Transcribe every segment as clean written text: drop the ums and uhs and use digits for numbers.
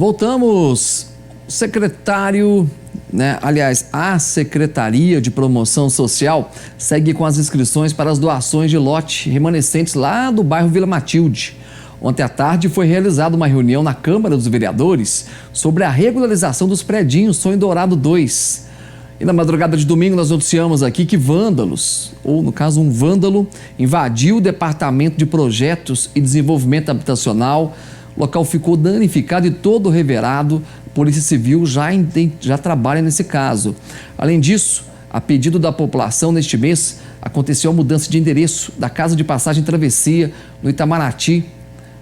Voltamos. Secretário, a Secretaria de Promoção Social segue com as inscrições para as doações de lote remanescentes lá do bairro Vila Matilde. Ontem à tarde foi realizada uma reunião na Câmara dos Vereadores sobre a regularização dos predinhos Sonho Dourado 2. E na madrugada de domingo nós noticiamos aqui que vândalos, ou no caso um vândalo, invadiu o Departamento de Projetos e Desenvolvimento Habitacional. O local ficou danificado e todo revirado. A Polícia Civil já trabalha nesse caso. Além disso, a pedido da população, neste mês, aconteceu a mudança de endereço da Casa de Passagem Travessia, no Itamaraty.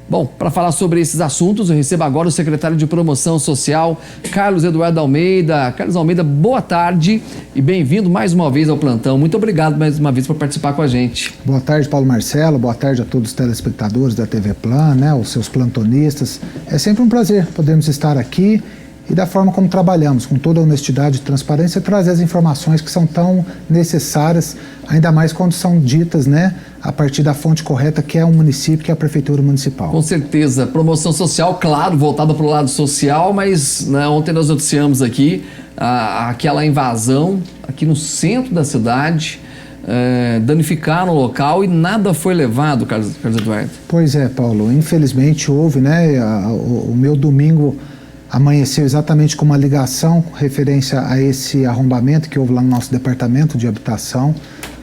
Bom, para falar sobre esses assuntos, eu recebo agora o secretário de Promoção Social, Carlos Eduardo Almeida. Carlos Almeida, boa tarde e bem-vindo mais uma vez ao plantão. Muito obrigado mais uma vez por participar com a gente. Boa tarde, Paulo Marcelo. Boa tarde a todos os telespectadores da TV Plan, os seus plantonistas. É sempre um prazer podermos estar aqui e da forma como trabalhamos, com toda a honestidade e transparência, trazer as informações que são tão necessárias, ainda mais quando são ditas, a partir da fonte correta, que é o município, que é a Prefeitura Municipal. Com certeza. Promoção social, claro, voltada para o lado social, mas ontem nós noticiamos aqui aquela invasão aqui no centro da cidade, danificaram o local e nada foi levado, Carlos Eduardo. Pois é, Paulo. Infelizmente houve, o meu domingo amanheceu exatamente com uma ligação referência a esse arrombamento que houve lá no nosso departamento de habitação,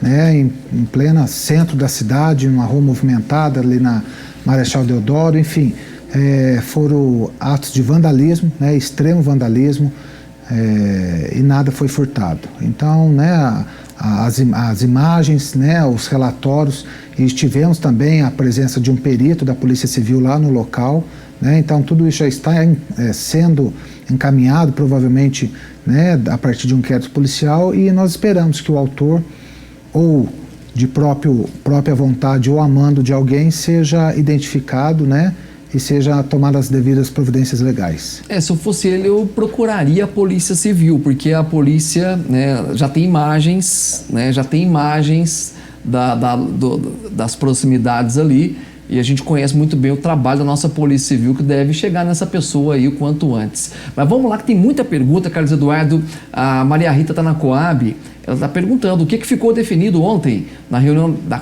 em plena centro da cidade, numa rua movimentada ali na Marechal Deodoro, enfim, foram atos de vandalismo, extremo vandalismo, e nada foi furtado. Então, as imagens, os relatórios, e tivemos também a presença de um perito da Polícia Civil lá no local. Então tudo isso já está sendo encaminhado, provavelmente a partir de um inquérito policial, e nós esperamos que o autor, ou de própria vontade ou a mando de alguém, seja identificado e seja tomadas as devidas providências legais. Se eu fosse ele, eu procuraria a Polícia Civil, porque a polícia já tem imagens, das proximidades ali. E a gente conhece muito bem o trabalho da nossa Polícia Civil, que deve chegar nessa pessoa aí o quanto antes. Mas vamos lá, que tem muita pergunta, Carlos Eduardo. A Maria Rita está na Coab, ela está perguntando o que ficou definido ontem na reunião da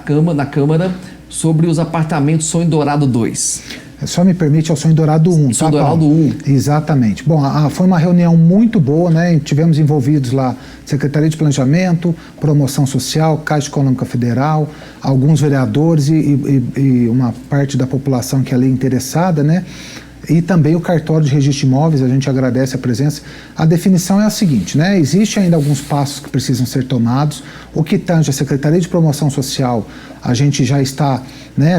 Câmara sobre os apartamentos Sonho Dourado 2. Só me permite, é o Sonho Dourado 1, Sonho Dourado 1. Exatamente. Bom, foi uma reunião muito boa, Tivemos envolvidos lá Secretaria de Planejamento, Promoção Social, Caixa Econômica Federal, alguns vereadores e uma parte da população que é ali interessada, E também o cartório de registro de imóveis, a gente agradece a presença. A definição é a seguinte, Existe ainda alguns passos que precisam ser tomados. O que tange a Secretaria de Promoção Social, a gente já está,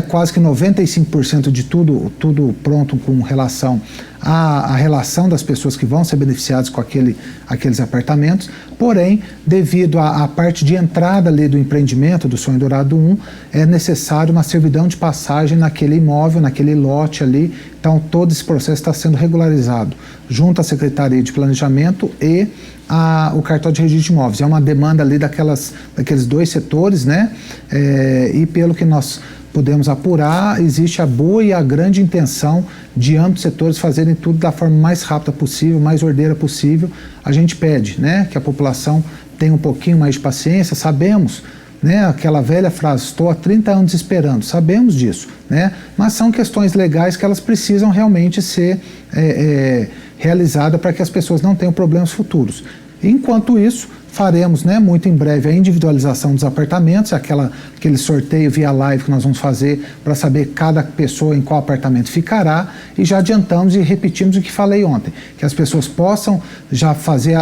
quase que 95% de tudo pronto com relação à relação das pessoas que vão ser beneficiadas com aqueles apartamentos. Porém, devido à parte de entrada ali do empreendimento do Sonho Dourado 1, é necessário uma servidão de passagem naquele imóvel, naquele lote ali. Então, todo esse processo está sendo regularizado junto à Secretaria de Planejamento e o cartório de registro de imóveis. É uma demanda ali daqueles dois setores, e pelo que nós podemos apurar, existe a boa e a grande intenção de ambos setores fazerem tudo da forma mais rápida possível, mais ordeira possível. A gente pede, que a população tenha um pouquinho mais de paciência. Sabemos, aquela velha frase, estou há 30 anos esperando, sabemos disso, mas são questões legais que elas precisam realmente ser realizadas para que as pessoas não tenham problemas futuros. Enquanto isso, faremos, muito em breve, a individualização dos apartamentos, aquele sorteio via live que nós vamos fazer para saber cada pessoa em qual apartamento ficará, e já adiantamos e repetimos o que falei ontem, que as pessoas possam já fazer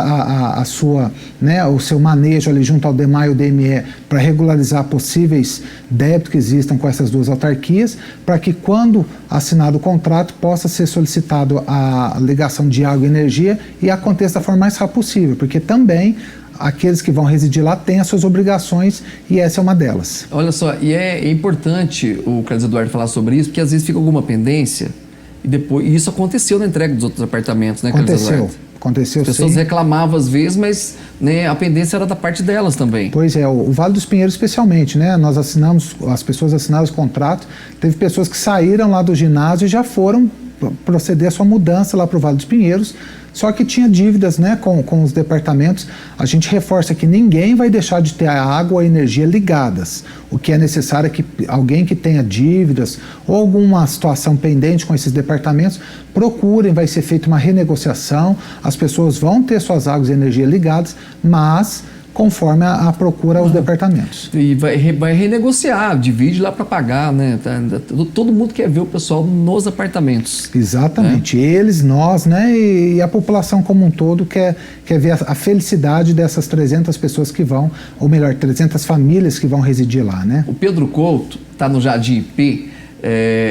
o seu manejo ali junto ao DEMAI e o DME para regularizar possíveis débitos que existam com essas duas autarquias, para que quando assinado o contrato possa ser solicitado a ligação de água e energia e aconteça da forma mais rápida possível, porque também aqueles que vão residir lá têm as suas obrigações e essa é uma delas. Olha só, e é importante o Carlos Eduardo falar sobre isso, porque às vezes fica alguma pendência e isso aconteceu na entrega dos outros apartamentos, Carlos Eduardo? Aconteceu, sim. As pessoas reclamavam às vezes, mas a pendência era da parte delas também. Pois é, o Vale dos Pinheiros especialmente, as pessoas assinaram os contratos, teve pessoas que saíram lá do ginásio e já foram proceder a sua mudança lá para o Vale dos Pinheiros, só que tinha dívidas, né, com os departamentos. A gente reforça que ninguém vai deixar de ter a água e a energia ligadas. O que é necessário é que alguém que tenha dívidas ou alguma situação pendente com esses departamentos, procurem, vai ser feita uma renegociação, as pessoas vão ter suas águas e energia ligadas, mas conforme a procura aos departamentos. E vai renegociar, divide lá para pagar, né? Todo mundo quer ver o pessoal nos apartamentos. Exatamente. Eles, nós, né? E a população como um todo quer ver a felicidade dessas 300 pessoas que vão, ou melhor, 300 famílias que vão residir lá, né? O Pedro Couto está no Jardim IP.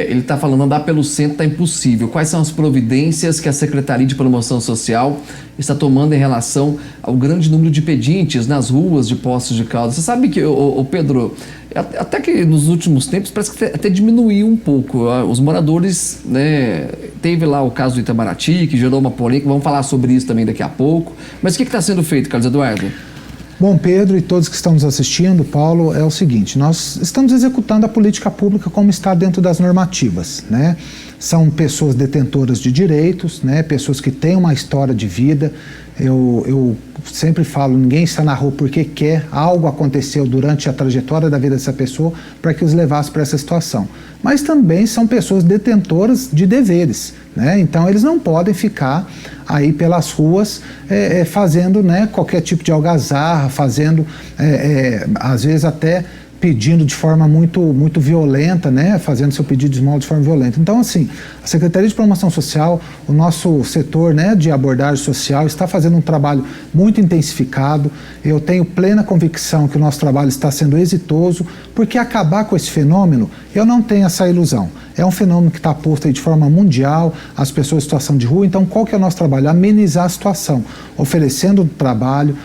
Ele está falando, andar pelo centro está impossível. Quais são as providências que a Secretaria de Promoção Social está tomando em relação ao grande número de pedintes nas ruas de Poços de Caldas? Você sabe que, Pedro, até que nos últimos tempos parece que até diminuiu um pouco. Os moradores, né, teve lá o caso do Itamaraty, que gerou uma polêmica, vamos falar sobre isso também daqui a pouco. Mas o que está sendo feito, Carlos Eduardo? Bom, Pedro e todos que estão nos assistindo, Paulo, é o seguinte, nós estamos executando a política pública como está dentro das normativas, né? São pessoas detentoras de direitos, né? Pessoas que têm uma história de vida. Eu sempre falo, ninguém está na rua porque quer, algo aconteceu durante a trajetória da vida dessa pessoa para que os levasse para essa situação. Mas também são pessoas detentoras de deveres, né? Então eles não podem ficar aí pelas ruas fazendo, né, qualquer tipo de algazarra, fazendo às vezes até pedindo de forma muito violenta, né, fazendo seu pedido de esmola de forma violenta. Então, assim, a Secretaria de Promoção Social, o nosso setor, né, de abordagem social está fazendo um trabalho muito intensificado. Eu tenho plena convicção que o nosso trabalho está sendo exitoso, porque acabar com esse fenômeno, eu não tenho essa ilusão. É um fenômeno que está posto aí de forma mundial, as pessoas em situação de rua. Então, qual que é o nosso trabalho? Amenizar a situação, oferecendo trabalho,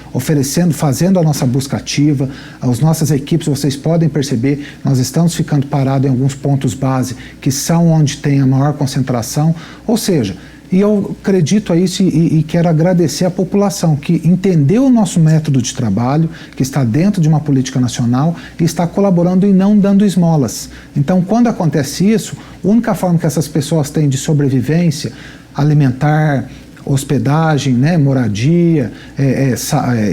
fazendo a nossa busca ativa. As nossas equipes, vocês podem perceber, nós estamos ficando parados em alguns pontos base, que são onde tem a maior concentração. Ou seja, e eu acredito a isso e quero agradecer à população que entendeu o nosso método de trabalho, que está dentro de uma política nacional e está colaborando e não dando esmolas. Então, quando acontece isso, a única forma que essas pessoas têm de sobrevivência alimentar, hospedagem, né, moradia,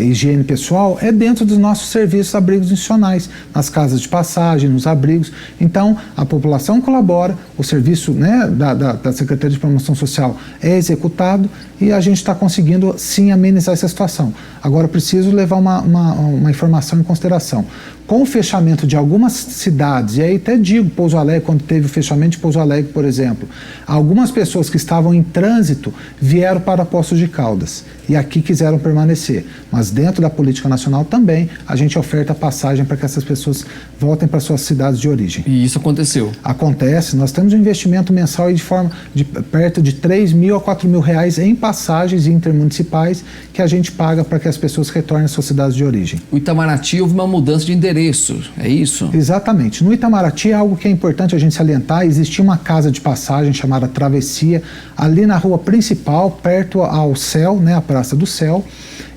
higiene pessoal, é dentro dos nossos serviços abrigos institucionais, nas casas de passagem, nos abrigos. Então, a população colabora, o serviço, né, da Secretaria de Promoção Social é executado e a gente está conseguindo, sim, amenizar essa situação. Agora, preciso levar uma informação em consideração. Com o fechamento de algumas cidades, e aí até digo, Pouso Alegre, quando teve o fechamento de Pouso Alegre, por exemplo, algumas pessoas que estavam em trânsito vieram para Poços de Caldas e aqui quiseram permanecer. Mas dentro da política nacional também a gente oferta passagem para que essas pessoas voltem para suas cidades de origem. E isso aconteceu? Acontece. Nós temos um investimento mensal de perto de 3 mil a 4 mil reais em passagens intermunicipais que a gente paga para que as pessoas retornem às suas cidades de origem. O Itamaraty houve uma mudança de endereço, é isso? Exatamente. No Itamaraty, algo que é importante a gente salientar, existia uma casa de passagem chamada Travessia, ali na rua principal, perto ao Céu, né, a Praça do Céu,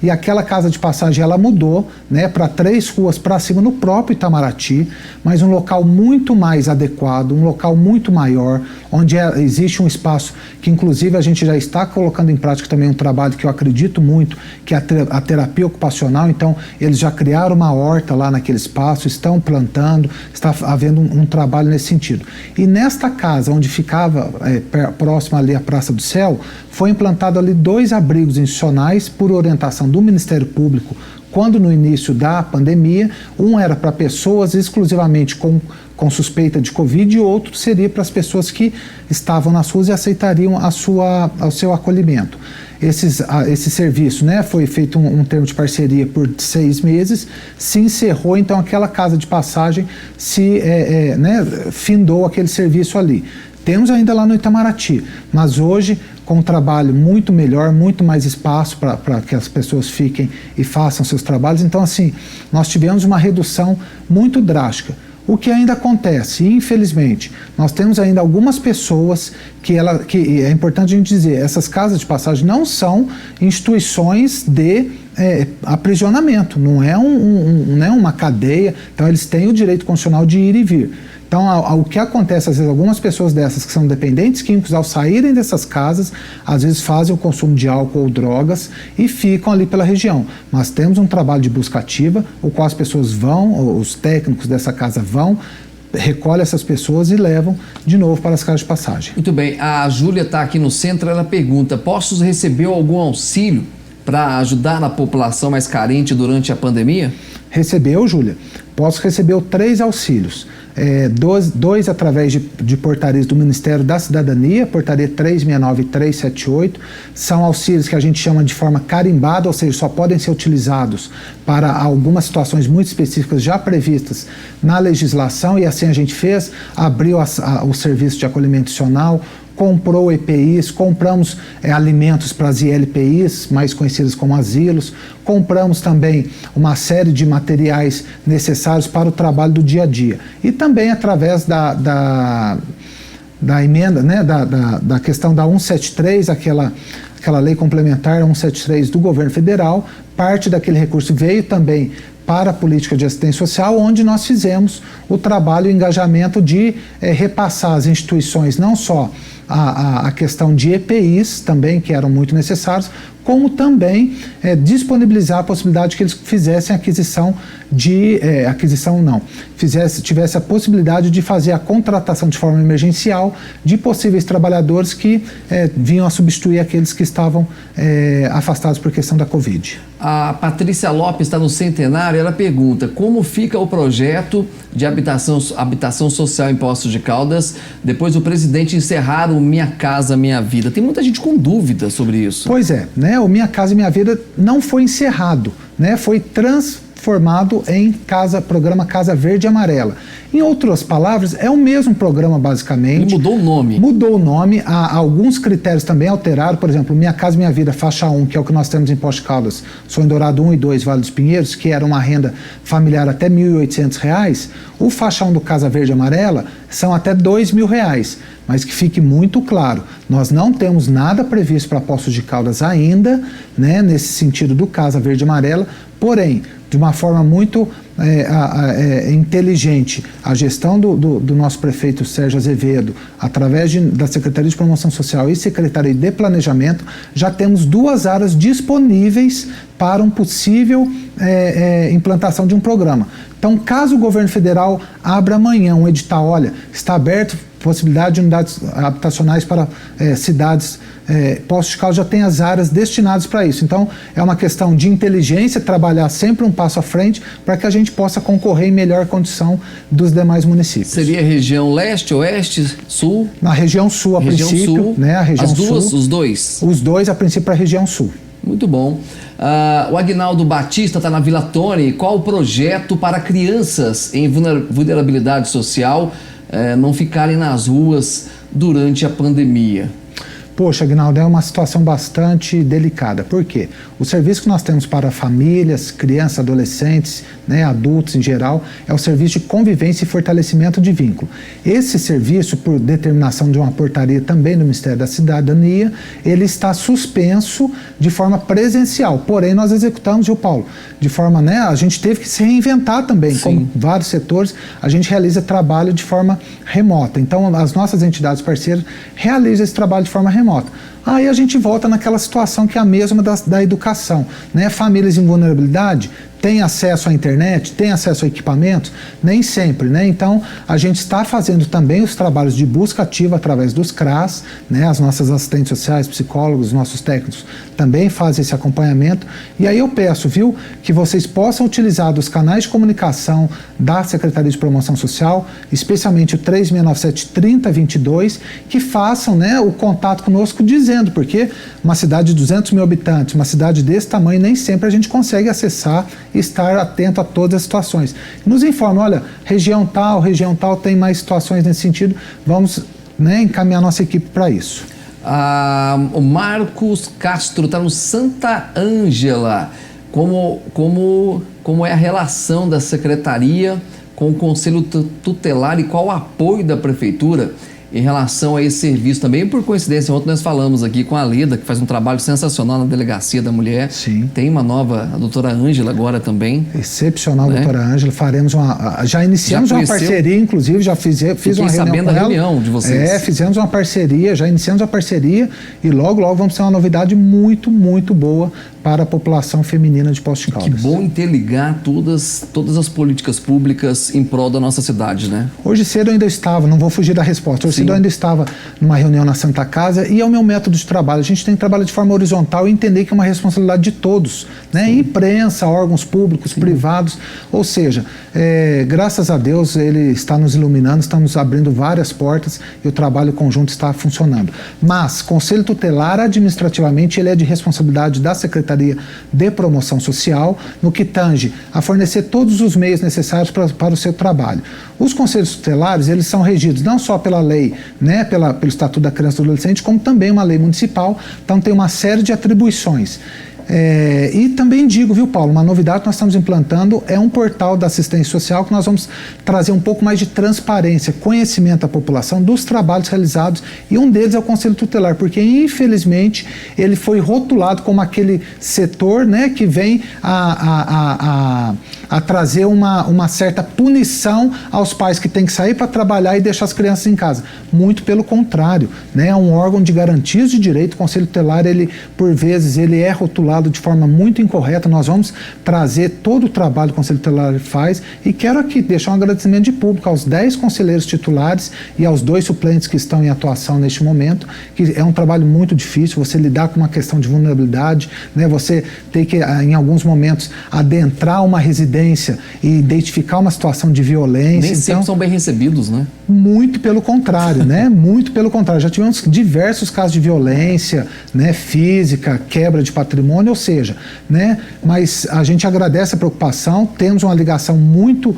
e aquela casa de passagem ela mudou, né, para 3 ruas para cima no próprio Itamaraty, mas um local muito mais adequado, um local muito maior, onde existe um espaço que inclusive a gente já está colocando em prática também um trabalho que eu acredito muito, que é a terapia ocupacional. Então eles já criaram uma horta lá naquele espaço, estão plantando, está havendo um trabalho nesse sentido. E nesta casa, onde ficava próximo ali à Praça do Céu, foi implantado ali 2 abrigos institucionais por orientação do Ministério Público, quando no início da pandemia, um era para pessoas exclusivamente com suspeita de Covid e outro seria para as pessoas que estavam nas ruas e aceitariam o seu acolhimento. Esse serviço, né, foi feito um termo de parceria por 6 meses, se encerrou, então aquela casa de passagem findou aquele serviço ali. Temos ainda lá no Itamaraty, mas hoje com um trabalho muito melhor, muito mais espaço para que as pessoas fiquem e façam seus trabalhos. Então, assim, nós tivemos uma redução muito drástica. O que ainda acontece, infelizmente, nós temos ainda algumas pessoas que é importante a gente dizer, essas casas de passagem não são instituições de aprisionamento, não é uma cadeia, então eles têm o direito constitucional de ir e vir. Então, o que acontece, às vezes, algumas pessoas dessas que são dependentes químicos, ao saírem dessas casas, às vezes fazem o consumo de álcool ou drogas e ficam ali pela região. Mas temos um trabalho de busca ativa, o qual as pessoas vão, os técnicos dessa casa vão, recolhem essas pessoas e levam de novo para as casas de passagem. Muito bem, a Júlia está aqui no centro, ela pergunta, Poços recebeu algum auxílio para ajudar a população mais carente durante a pandemia? Recebeu, Júlia. Poços recebeu 3 auxílios. Dois através de portarias do Ministério da Cidadania, portaria 369 e 378, são auxílios que a gente chama de forma carimbada, ou seja, só podem ser utilizados para algumas situações muito específicas já previstas na legislação, e assim a gente fez, abriu o serviço de acolhimento institucional, comprou EPIs, compramos alimentos para as ILPIs, mais conhecidas como asilos, compramos também uma série de materiais necessários para o trabalho do dia a dia. E também através da emenda, né, da questão da 173, aquela lei complementar 173 do governo federal, parte daquele recurso veio também para a política de assistência social, onde nós fizemos o trabalho e engajamento de repassar às instituições não só a questão de EPIs também, que eram muito necessários, como também disponibilizar a possibilidade que eles fizessem tivesse a possibilidade de fazer a contratação de forma emergencial de possíveis trabalhadores que vinham a substituir aqueles que estavam afastados por questão da Covid. A Patrícia Lopes está no Centenário, ela pergunta como fica o projeto de habitação social em Poços de Caldas depois do presidente encerrar o Minha Casa Minha Vida. Tem muita gente com dúvida sobre isso. Pois é, né? O Minha Casa Minha Vida não foi encerrado, né? Foi transformado em programa Casa Verde e Amarela. Em outras palavras, é o mesmo programa basicamente. Ele mudou o nome. Mudou o nome, alguns critérios também alteraram, por exemplo, Minha Casa Minha Vida, faixa 1, que é o que nós temos em Poços de Caldas, Sonho Dourado 1 e 2, Vale dos Pinheiros, que era uma renda familiar até R$ 1.800, o faixa 1 do Casa Verde e Amarela são até R$ 2.000, mas que fique muito claro, nós não temos nada previsto para Poços de Caldas ainda, né, nesse sentido do Casa Verde e Amarela, porém, de uma forma muito inteligente, a gestão do nosso prefeito Sérgio Azevedo, através da Secretaria de Promoção Social e Secretaria de Planejamento, já temos 2 áreas disponíveis para uma possível implantação de um programa. Então, caso o governo federal abra amanhã um edital, olha, está aberto possibilidade de unidades habitacionais para cidades, Poços de Caldas já tem as áreas destinadas para isso. Então, é uma questão de inteligência, trabalhar sempre um passo à frente para que a gente possa concorrer em melhor condição dos demais municípios. Seria região leste, oeste, sul? Na região sul, a região princípio. Sul. Né, a região as duas, sul. Os dois? Os dois, a princípio, para a região sul. Muito bom. O Agnaldo Batista está na Vila Tony. Qual o projeto para crianças em vulnerabilidade social não ficarem nas ruas durante a pandemia? Poxa, Agnaldo, é uma situação bastante delicada. Por quê? O serviço que nós temos para famílias, crianças, adolescentes, né, adultos em geral, é o serviço de convivência e fortalecimento de vínculo. Esse serviço, por determinação de uma portaria também do Ministério da Cidadania, ele está suspenso de forma presencial. Porém, nós executamos, viu, Paulo? De forma, né, a gente teve que se reinventar também. Sim. Como vários setores, a gente realiza trabalho de forma remota. Então, as nossas entidades parceiras realizam esse trabalho de forma remota. Aí a gente volta naquela situação que é a mesma da educação, né? Famílias em vulnerabilidade têm acesso à internet, têm acesso a equipamentos? Nem sempre, né? Então, a gente está fazendo também os trabalhos de busca ativa através dos CRAS, né? As nossas assistentes sociais, psicólogos, nossos técnicos também fazem esse acompanhamento. E aí eu peço, viu, que vocês possam utilizar dos canais de comunicação da Secretaria de Promoção Social, especialmente o 3697-3022, que façam, né, o contato conosco dizendo, porque uma cidade de 200 mil habitantes, uma cidade desse tamanho, nem sempre a gente consegue acessar e estar atento a todas as situações. Nos informa, olha, região tal tem mais situações nesse sentido, vamos, né, encaminhar nossa equipe para isso. O Marcos Castro está no Santa Ângela. Como é a relação da Secretaria com o Conselho Tutelar e qual o apoio da Prefeitura em relação a esse serviço também. Por coincidência, ontem nós falamos aqui com a Leda, que faz um trabalho sensacional na Delegacia da Mulher. Sim. Tem uma nova, a doutora Ângela agora também. Excepcional, né? Doutora Ângela. Faremos já iniciamos uma parceria, inclusive, já fiz uma reunião com ela. Reunião de vocês. Fizemos uma parceria, já iniciamos a parceria e logo vamos ter uma novidade muito, muito boa para a população feminina de Poços de Caldas. Que bom interligar todas as políticas públicas em prol da nossa cidade, né? Hoje cedo eu ainda estava, não vou fugir da resposta, hoje cedo eu ainda estava numa reunião na Santa Casa e é o meu método de trabalho. A gente tem que trabalhar de forma horizontal e entender que é uma responsabilidade de todos, né? Imprensa, órgãos públicos, privados, ou seja, graças a Deus ele está nos iluminando, estamos abrindo várias portas e o trabalho conjunto está funcionando. Mas, Conselho Tutelar, administrativamente, ele é de responsabilidade da Secretaria de Promoção Social, no que tange a fornecer todos os meios necessários para o seu trabalho. Os conselhos tutelares, eles são regidos não só pela lei, né, pelo Estatuto da Criança e do Adolescente, como também uma lei municipal, então tem uma série de atribuições. E também digo, viu, Paulo, uma novidade que nós estamos implantando é um portal da assistência social que nós vamos trazer um pouco mais de transparência, conhecimento à população dos trabalhos realizados e um deles é o Conselho Tutelar, porque infelizmente ele foi rotulado como aquele setor, né, que vem a trazer uma certa punição aos pais que têm que sair para trabalhar e deixar as crianças em casa. Muito pelo contrário, né, é um órgão de garantias de direito. O Conselho Tutelar, ele, por vezes, ele é rotulado de forma muito incorreta. Nós vamos trazer todo o trabalho que o Conselho Tutelar faz e quero aqui deixar um agradecimento de público aos 10 conselheiros titulares e aos 2 suplentes que estão em atuação neste momento, que é um trabalho muito difícil, você lidar com uma questão de vulnerabilidade, né? Você tem que, em alguns momentos, adentrar uma residência e identificar uma situação de violência. Nem sempre são bem recebidos, né? Muito pelo contrário, né? Muito pelo contrário. Já tivemos diversos casos de violência, né, física, quebra de patrimônio, ou seja, né, mas a gente agradece a preocupação, temos uma ligação muito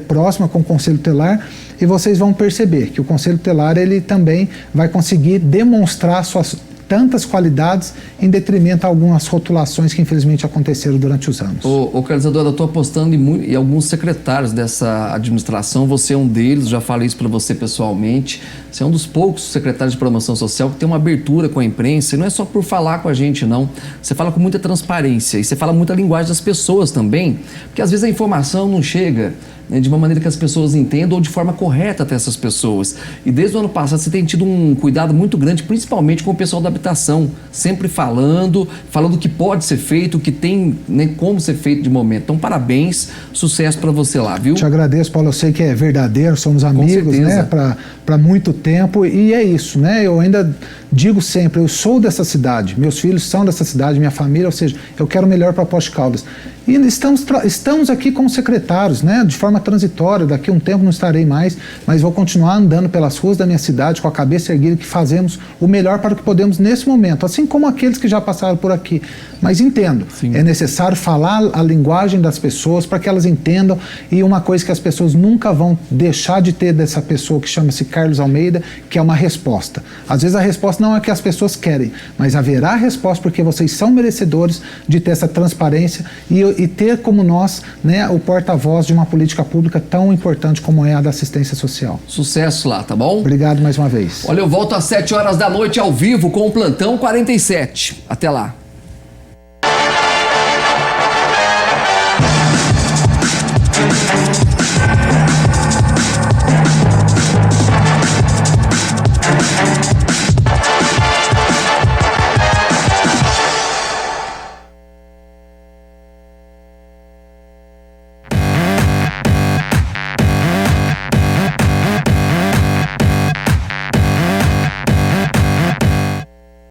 próxima com o Conselho Tutelar e vocês vão perceber que o Conselho Tutelar ele também vai conseguir demonstrar suas tantas qualidades em detrimento a algumas rotulações que infelizmente aconteceram durante os anos. Ô Carlos Eduardo, eu estou apostando em alguns secretários dessa administração, você é um deles, já falei isso para você pessoalmente, você é um dos poucos secretários de promoção social que tem uma abertura com a imprensa, e não é só por falar com a gente não, você fala com muita transparência e você fala muita linguagem das pessoas também, porque às vezes a informação não chega, né, de uma maneira que as pessoas entendam ou de forma correta até essas pessoas. E desde o ano passado você tem tido um cuidado muito grande, principalmente com o pessoal da habitação, sempre falando o que pode ser feito, o que tem, né, como ser feito de momento. Então, parabéns, sucesso para você lá, viu? Te agradeço, Paulo, eu sei que é verdadeiro, somos amigos, né, para muito tempo e é isso, né? Eu ainda digo sempre, eu sou dessa cidade, meus filhos são dessa cidade, minha família, ou seja, eu quero o melhor para Poços de Caldas. E estamos aqui como secretários, né, de forma transitória, daqui a um tempo não estarei mais, mas vou continuar andando pelas ruas da minha cidade com a cabeça erguida, que fazemos o melhor para o que podemos nesse momento, assim como aqueles que já passaram por aqui. Mas entendo, é necessário falar a linguagem das pessoas para que elas entendam, e uma coisa que as pessoas nunca vão deixar de ter dessa pessoa que chama-se Carlos Almeida, que é uma resposta. Às vezes a resposta não é que as pessoas querem, mas haverá resposta porque vocês são merecedores de ter essa transparência e ter como nós, né, o porta-voz de uma política pública tão importante como é a da assistência social. Sucesso lá, tá bom? Obrigado mais uma vez. Olha, eu volto às 7 horas da noite ao vivo com o Plantão 47. Até lá.